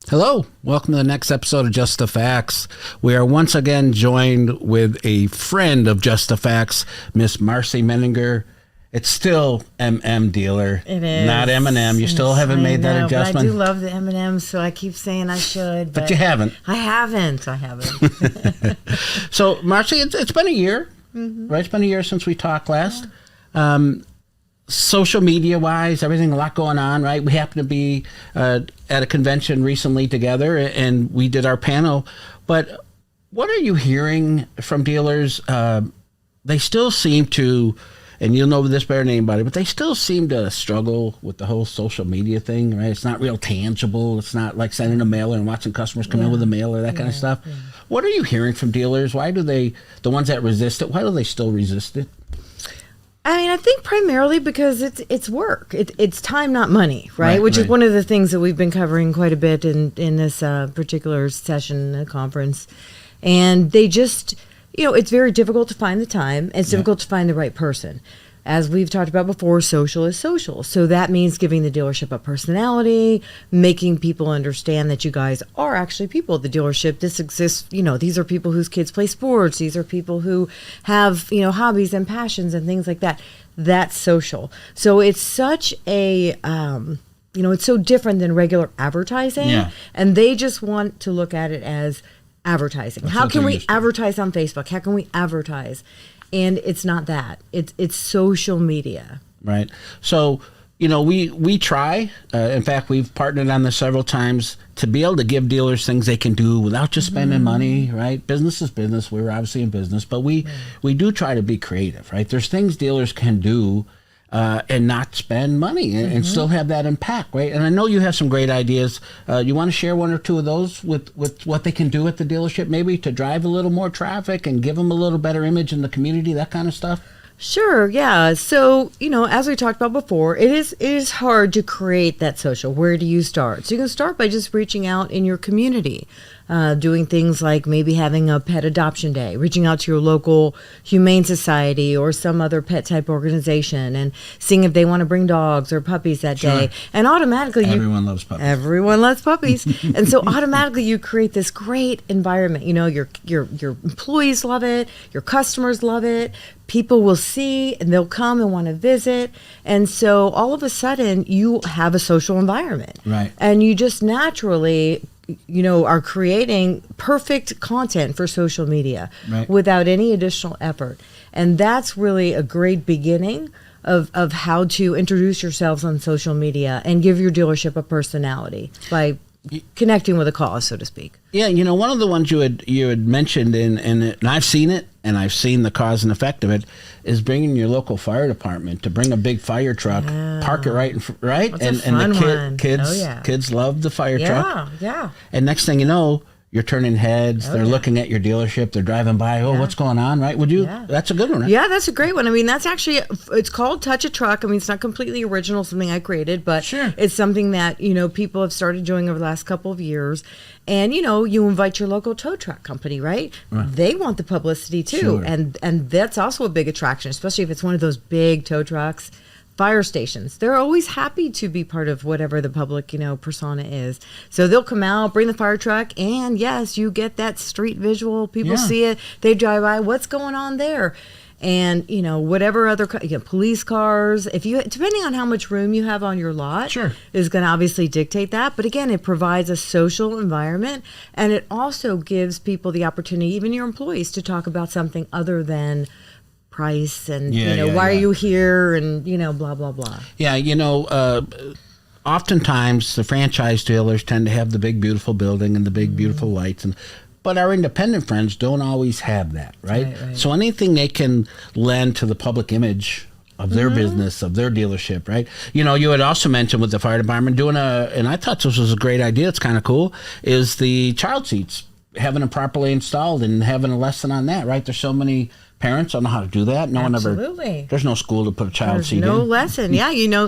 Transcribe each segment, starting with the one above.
Hello, welcome to the next episode of Just the Facts. We are once again joined with a friend of Just the Facts, Miss Marcy Medinger. It's still MMDealer. It is. Not M&M. You still haven't made that adjustment? But I do love the M&M, so I keep saying I should. But you haven't. I haven't. So, Marcy, it's been a year, right? It's been a year since we talked last. Yeah. Social media-wise, everything, a lot going on, right? We happen to be at a convention recently together, and we did our panel. But what are you hearing from dealers? They still seem to, and you'll know this better than anybody, but they still seem to struggle with the whole social media thing, right? It's not real tangible. It's not like sending a mailer and watching customers come in with a mailer, that kind of stuff. Yeah. What are you hearing from dealers? Why do the ones that resist it, why do they still resist it? I mean, I think primarily because it's work. It's time, not money, right? Which is one of the things that we've been covering quite a bit in this particular session, conference. And they just, it's very difficult to find the time. It's difficult to find the right person. As we've talked about before, social is social. So that means giving the dealership a personality, making people understand that you guys are actually people at the dealership. This exists, these are people whose kids play sports. These are people who have, hobbies and passions and things like that. That's social. So it's such a, it's so different than regular advertising. Yeah. And they just want to look at it as advertising. How can we advertise on Facebook? How can we advertise? And it's not that. It's social media. Right. So, we try. In fact, we've partnered on this several times to be able to give dealers things they can do without just spending money, right? Business is business. We're obviously in business, but we do try to be creative, right? There's things dealers can do and not spend money and still have that impact, right? And I know you have some great ideas. You want to share one or two of those with what they can do at the dealership, maybe to drive a little more traffic and give them a little better image in the community, that kind of stuff? Sure, yeah. So, as we talked about before, it is hard to create that social. Where do you start? So you can start by just reaching out in your community, doing things like maybe having a pet adoption day, reaching out to your local humane society or some other pet type organization and seeing if they want to bring dogs or puppies that day. And automatically everyone loves puppies. Everyone loves puppies. And so automatically you create this great environment. Your employees love it, your customers love it. People will see and they'll come and want to visit. And so all of a sudden you have a social environment. Right. And you just naturally, are creating perfect content for social media without any additional effort. And that's really a great beginning of how to introduce yourselves on social media and give your dealership a personality by connecting with a cause, so to speak. Yeah, one of the ones you had mentioned, and I've seen it, and I've seen the cause and effect of it, is bringing your local fire department to bring a big fire truck, park it right, That's and a fun the kids love the fire truck. Yeah. And next thing you know, you're turning heads. They're looking at your dealership. They're driving by. What's going on, right? Would you? Yeah. That's a good one, right? Yeah, that's a great one. I mean, that's actually, it's called Touch a Truck. I mean, it's not completely original, something I created, but it's something that, people have started doing over the last couple of years. And, you invite your local tow truck company, right? They want the publicity too. And that's also a big attraction, especially if it's one of those big tow trucks. Fire stations, they're always happy to be part of whatever the public, persona is. So they'll come out, bring the fire truck, and yes, you get that street visual. People see it. They drive by. What's going on there? And, whatever other police cars, depending on how much room you have on your lot, is going to obviously dictate that. But again, it provides a social environment, and it also gives people the opportunity, even your employees, to talk about something other than price and why are you here and blah blah blah. Oftentimes the franchise dealers tend to have the big beautiful building and the big beautiful lights, but our independent friends don't always have that, right? So anything they can lend to the public image of their business, of their dealership, right? You had also mentioned with the fire department doing and I thought this was a great idea, it's kind of cool, is the child seats, having them properly installed and having a lesson on that, right? There's so many parents don't know how to do that. No Absolutely. one ever. There's no school to put a child There's seat no in. lesson. Yeah,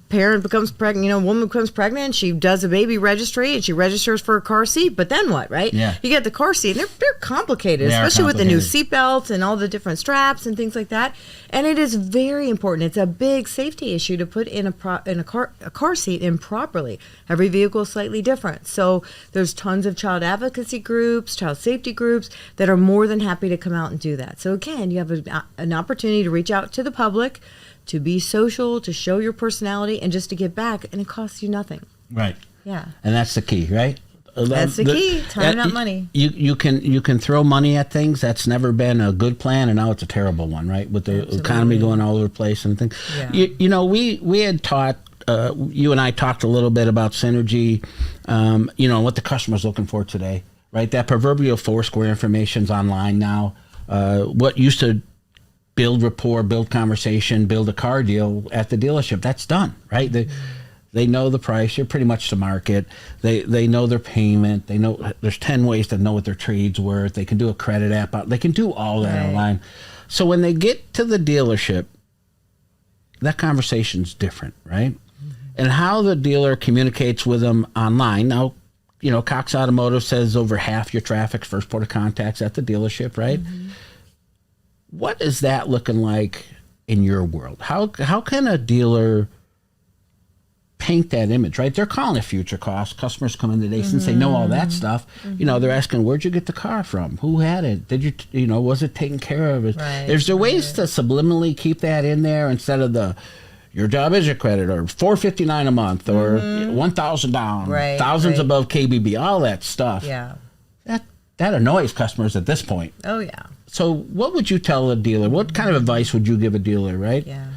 parent becomes pregnant. Woman becomes pregnant. She does a baby registry and she registers for a car seat. But then what? Right? Yeah. You get the car seat. And they're complicated, especially with the new seat belts and all the different straps and things like that. And it is very important. It's a big safety issue to put in a car seat in properly. Every vehicle is slightly different. So there's tons of child advocacy groups, child safety groups that are more than happy to come out and do that. So again, you have an opportunity to reach out to the public, to be social, to show your personality, and just to give back, and it costs you nothing. Right. Yeah. And that's the key, right? That's the key. Time, not money. You can throw money at things. That's never been a good plan, and now it's a terrible one, right? With the economy going all over the place and things. Yeah. We had taught. You and I talked a little bit about synergy. What the customer's looking for today, right? That proverbial Foursquare information's online now. What used to build rapport, build conversation, build a car deal at the dealership, that's done, right? They know the price. You're pretty much to market. They know their payment. They know there's 10 ways to know what their trade's worth. They can do a credit app out. They can do all that online. So when they get to the dealership, that conversation's different, right? And how the dealer communicates with them online. Now, Cox Automotive says over half your traffic's first port of contact's at the dealership, right? What is that looking like in your world? How can a dealer paint that image, right? They're calling it future costs. Customers come in today and say, know all that stuff. They're asking, where'd you get the car from? Who had it? Did you, was it taken care of? Right, There's ways to subliminally keep that in there instead of your job is your credit, or $459 a month, or $1,000 down, thousands above KBB, all that stuff. Yeah. That annoys customers at this point. Oh, yeah. So what would you tell a dealer? What kind of advice would you give a dealer, right? Yeah.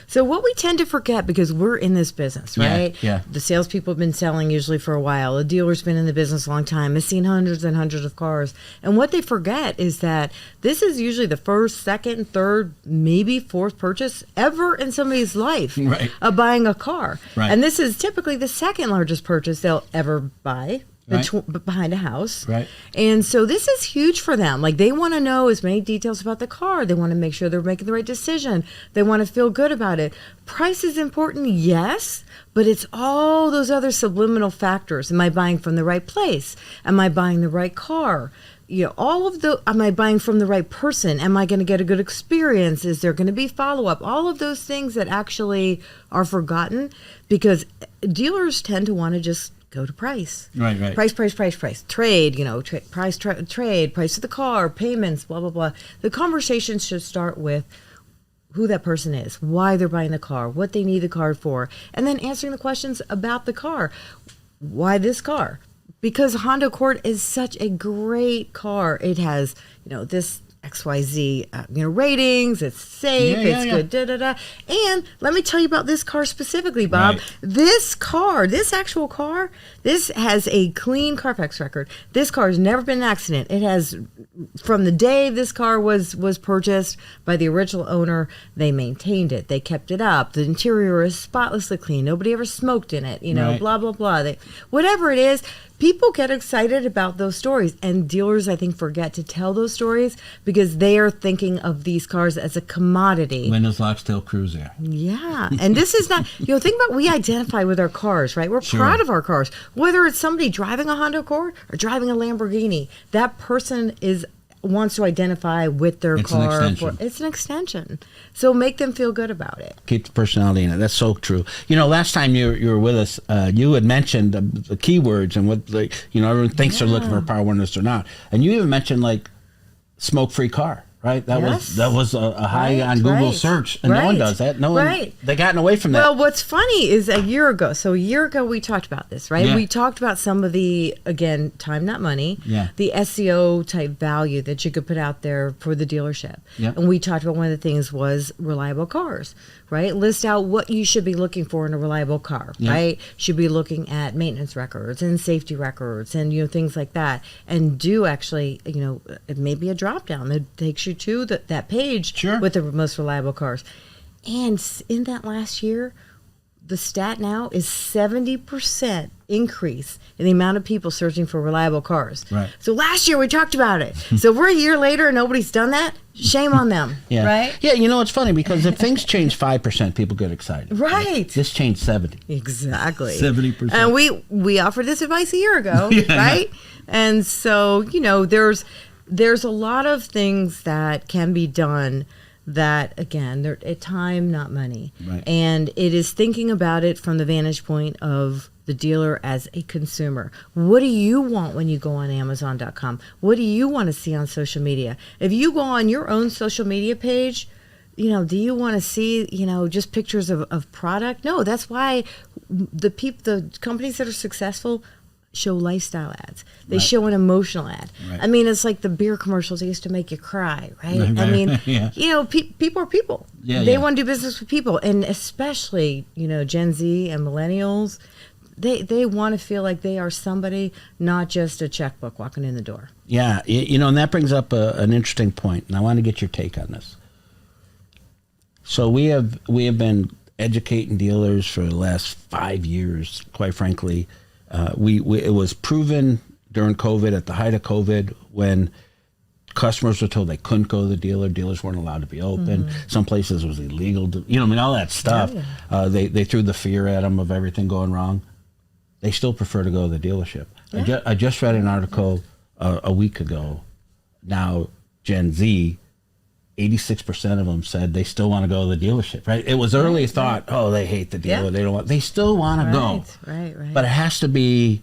So what we tend to forget, because we're in this business, right? Yeah. The salespeople have been selling usually for a while. The dealer's been in the business a long time, has seen hundreds and hundreds of cars. And what they forget is that this is usually the first, second, third, maybe fourth purchase ever in somebody's life of buying a car. Right. And this is typically the second largest purchase they'll ever buy. Behind a house. Right. And so this is huge for them. Like, they want to know as many details about the car. They want to make sure they're making the right decision. They want to feel good about it. Price is important, yes, but it's all those other subliminal factors. Am I buying from the right place? Am I buying the right car? Am I buying from the right person? Am I going to get a good experience? Is there going to be follow-up? All of those things that actually are forgotten, because dealers tend to want to just go to price. Right. Price. Trade, trade, price of the car, payments, blah, blah, blah. The conversation should start with who that person is, why they're buying the car, what they need the car for, and then answering the questions about the car. Why this car? Because Honda Accord is such a great car. It has, this XYZ, ratings. It's safe. It's good. And let me tell you about this car specifically, Bob. Right. This actual car, this has a clean Carfax record. This car has never been in an accident. It has, from the day this car was purchased by the original owner, they maintained it. They kept it up. The interior is spotlessly clean. Nobody ever smoked in it. Blah blah blah. Whatever it is. People get excited about those stories, and dealers, I think, forget to tell those stories because they are thinking of these cars as a commodity. Windows, locks, tail, cruiser. Yeah, and this is not, think about, we identify with our cars, right? We're proud of our cars. Whether it's somebody driving a Honda Accord or driving a Lamborghini, that person wants to identify with their car. It's an extension. So make them feel good about it. Keep the personality in it. That's so true. Last time you were with us, you had mentioned the keywords and what everyone thinks they're looking for, power windows or not. And you even mentioned smoke-free car. Right, that was a high on Google search, and no one does that. No one, they gotten away from that. Well, what's funny is a year ago we talked about this, right? Yeah. We talked about some of the, again, time not money, the SEO type value that you could put out there for the dealership. Yep. And we talked about one of the things was reliable cars, right? List out what you should be looking for in a reliable car, right? Should be looking at maintenance records and safety records and things like that, and do actually it may be a drop down that takes you to that page with the most reliable cars. And in that last year, the stat now is 70% increase in the amount of people searching for reliable cars. Right. So last year we talked about it. So we're a year later and nobody's done that. Shame on them. Yeah. Right? Yeah, it's funny because if things change 5%, people get excited. Right. This changed 70. Exactly. 70%. And we offered this advice a year ago, right? And so, there's a lot of things that can be done that, again, they're at time, not money. Right. And it is thinking about it from the vantage point of the dealer as a consumer. What do you want when you go on Amazon.com? What do you want to see on social media? If you go on your own social media page, do you want to see, just pictures of product? No, that's why the companies that are successful show lifestyle ads. They show an emotional ad. Right. I mean, it's like the beer commercials that used to make you cry, right? Right. I mean, Yeah. People are people. Yeah, they yeah. want to do business with people. And especially, Gen Z and millennials, they want to feel like they are somebody, not just a checkbook walking in the door. Yeah, and that brings up an interesting point, and I want to get your take on this. So we have been educating dealers for the last 5 years, quite frankly. It was proven during COVID, at the height of COVID, when customers were told they couldn't go to the dealer, dealers weren't allowed to be open. Mm-hmm. Some places it was illegal to, all that stuff. They threw the fear at them of everything going wrong. They still prefer to go to the dealership. Yeah. I just read an article a week ago. Now, Gen Z, 86% of them said they still want to go to the dealership, right? It was early thought, oh, they hate the dealer. Yeah. They still want to go. Right. But it has to be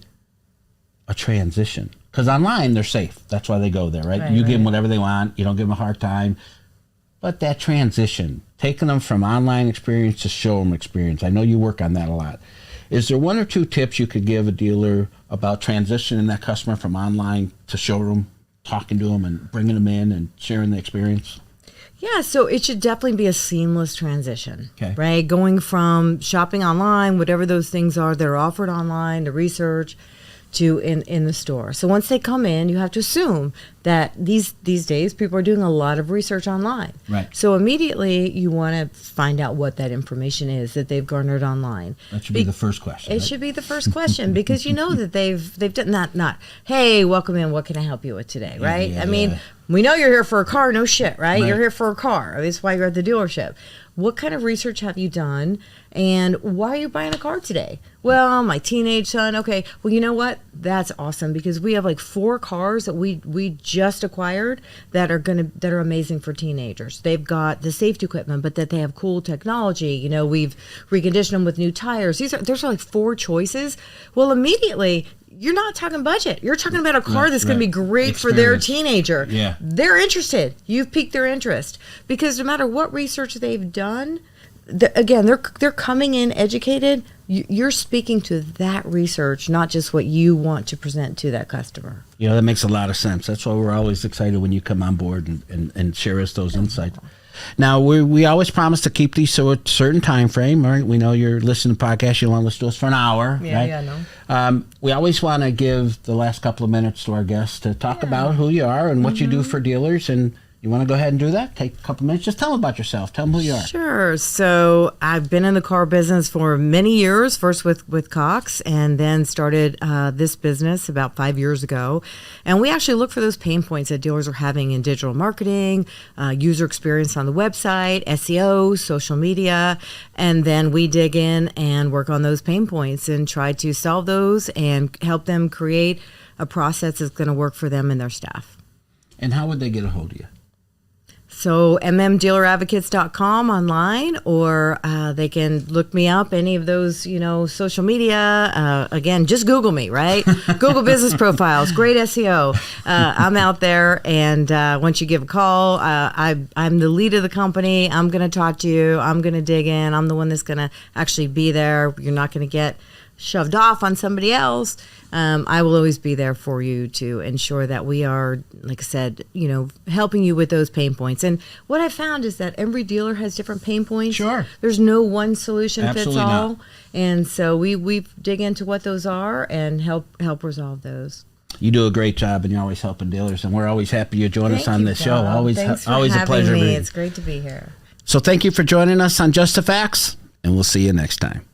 a transition. Because online, they're safe. That's why they go there, right? You give them whatever they want. You don't give them a hard time. But that transition, taking them from online experience to showroom experience, I know you work on that a lot. Is there one or two tips you could give a dealer about transitioning that customer from online to showroom, talking to them and bringing them in and sharing the experience? Yeah, so it should definitely be a seamless transition, Okay. right? Going from shopping online, whatever those things are that are offered online, the research, to in the store. So once they come in, you have to assume that these days people are doing a lot of research online. Right. So immediately you want to find out what that information is that they've garnered online. That should be the first question. It should be the first question because that they've done not, hey, welcome in, what can I help you with today, right? Yeah, I mean, we know you're here for a car, no shit, right? Right. You're here for a car. That's why you're at the dealership. What kind of research have you done? And why are you buying a car today? Well, my teenage son. Okay. Well, you know what? That's awesome because we have like 4 cars that we just acquired that are amazing for teenagers. They've got the safety equipment, but that they have cool technology. We've reconditioned them with new tires. There's like 4 choices. Well, immediately you're not talking budget. You're talking about a car that's going to be great for their teenager. Yeah. They're interested. You've piqued their interest because no matter what research they've done, they're coming in educated. You're speaking to that research, not just what you want to present to that customer. That makes a lot of sense. That's why we're always excited when you come on board and share us those insights. Now, we always promise to keep these to a certain time frame, right? We know you're listening to podcasts. You want to listen to us for an hour, right? Yeah, I know. We always want to give the last couple of minutes to our guests to talk about who you are and what you do for dealers. And you want to go ahead and do that? Take a couple minutes. Just tell them about yourself. Tell them who you are. Sure. So I've been in the car business for many years, first with Cox, and then started this business about 5 years ago. And we actually look for those pain points that dealers are having in digital marketing, user experience on the website, SEO, social media, and then we dig in and work on those pain points and try to solve those and help them create a process that's going to work for them and their staff. And how would they get a hold of you? So MMDealerAdvocates.com online, or they can look me up, any of those, social media. Again, just Google me, right? Google business profiles, great SEO. I'm out there, and once you give a call, I'm the lead of the company. I'm going to talk to you. I'm going to dig in. I'm the one that's going to actually be there. You're not going to get shoved off on somebody else. I will always be there for you to ensure that we are, like I said, helping you with those pain points. And what I found is that every dealer has different pain points. Sure. There's no one solution Absolutely fits all. not. And so we dig into what those are and help resolve those. You do a great job, and you're always helping dealers, and we're always happy you join us on this show. Thanks for always a having pleasure. me. It's great to be here. So thank you for joining us on Just the Facts, and we'll see you next time.